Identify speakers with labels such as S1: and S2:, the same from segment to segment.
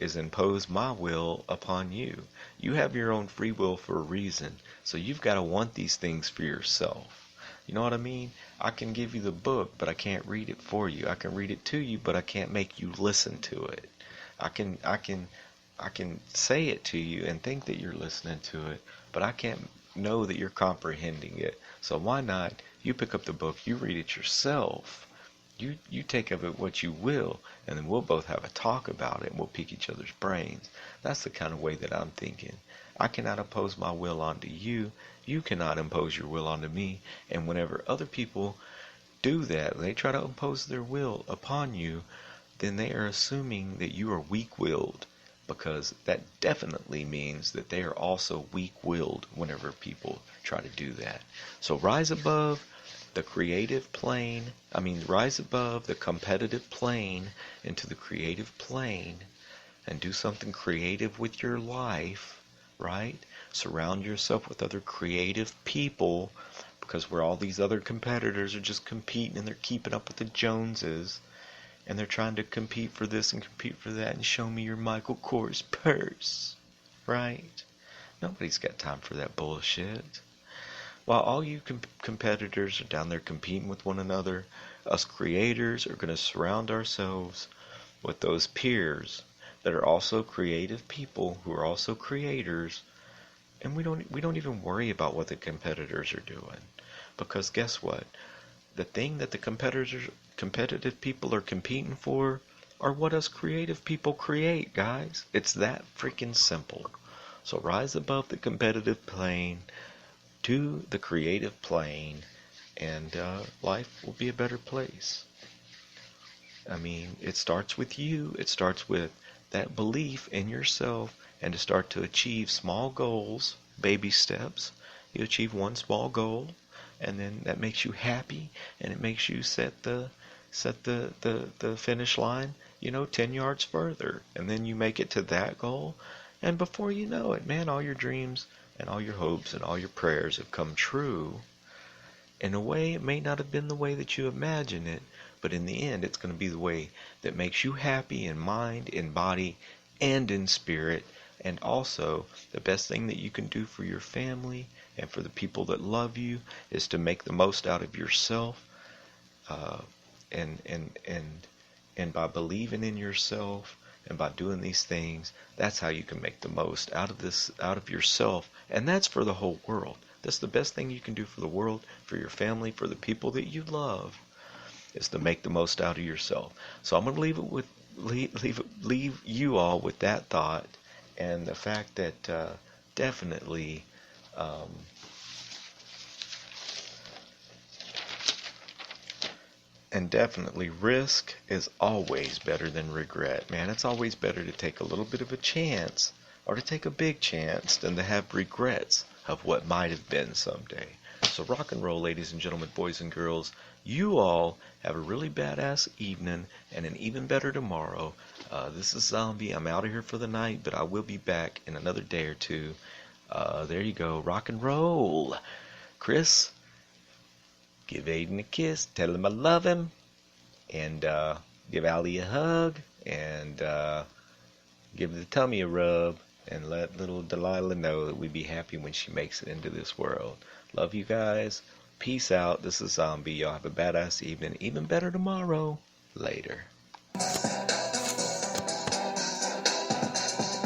S1: is impose my will upon you. You have your own free will for a reason, so you've got to want these things for yourself. You know what I mean? I can give you the book, but I can't read it for you. I can read it to you, but I can't make you listen to it. I can say it to you and think that you're listening to it, but I can't know that you're comprehending it. So why not you pick up the book, you read it yourself. You take of it what you will, and then we'll both have a talk about it, and we'll pick each other's brains. That's the kind of way that I'm thinking. I cannot impose my will onto you. You cannot impose your will onto me. And whenever other people do that, they try to impose their will upon you, then they are assuming that you are weak-willed, because that definitely means that they are also weak-willed whenever people try to do that. So rise above the creative plane, rise above the competitive plane into the creative plane and do something creative with your life, right? Surround yourself with other creative people, because where all these other competitors are just competing and they're keeping up with the Joneses and they're trying to compete for this and compete for that and show me your Michael Kors purse, right? Nobody's got time for that bullshit. While all you competitors are down there competing with one another, us creators are going to surround ourselves with those peers that are also creative people who are also creators, and we don't even worry about what the competitors are doing, because guess what? The thing that the competitive people are competing for are what us creative people create, guys. It's that freaking simple. So rise above the competitive plane to the creative plane, and life will be a better place. It starts with you. It starts with that belief in yourself, and to start to achieve small goals, baby steps. You achieve one small goal, and then that makes you happy, and it makes you set the finish line, 10 yards further, and then you make it to that goal, and before you know it, man, all your dreams and all your hopes and all your prayers have come true. In a way, it may not have been the way that you imagine it, but in the end, it's going to be the way that makes you happy in mind, in body, and in spirit. And also, the best thing that you can do for your family and for the people that love you is to make the most out of yourself. And by believing in yourself and by doing these things, that's how you can make the most out of yourself. And that's for the whole world. That's the best thing you can do for the world, for your family, for the people that you love, is to make the most out of yourself. So I'm going to leave you all with that thought, and the fact that definitely risk is always better than regret. Man, it's always better to take a little bit of a chance, or to take a big chance, than to have regrets of what might have been someday. So rock and roll, ladies and gentlemen, boys and girls. You all have a really badass evening and an even better tomorrow. This is Zombie. I'm out of here for the night, but I will be back in another day or two. There you go. Rock and roll. Chris, give Aiden a kiss. Tell him I love him. And give Allie a hug. And give the tummy a rub. And let little Delilah know that we'd be happy when she makes it into this world. Love you guys. Peace out. This is Zombie. Y'all have a badass evening. Even better tomorrow. Later.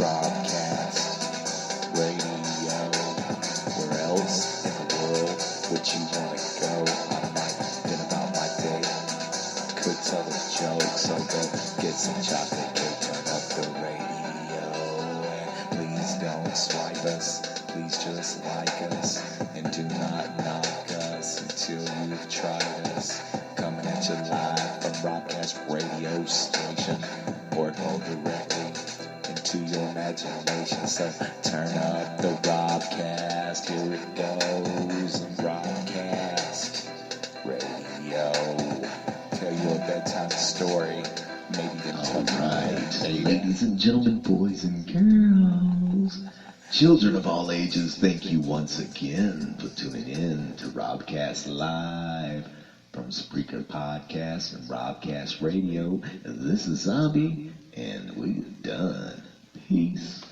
S2: Robcast Radio. Where else in the world would you want to go? I might have been about my day. Could tell a joke, so go get some chocolate cake. Turn up the radio. And please don't swipe us. Please just like us. And do not knock us until you've tried us. Coming at you live from Robcast Radio Station, or go directly into your imagination. So turn up the Robcast. Here it goes. Robcast Radio. Tell you a bedtime story. Maybe then tell
S3: Alright, ladies and gentlemen, boys and girls, children of all ages, thank you once again for tuning in to Robcast Live from Spreaker Podcast and Robcast Radio. This is Zombie, and we're done. Peace.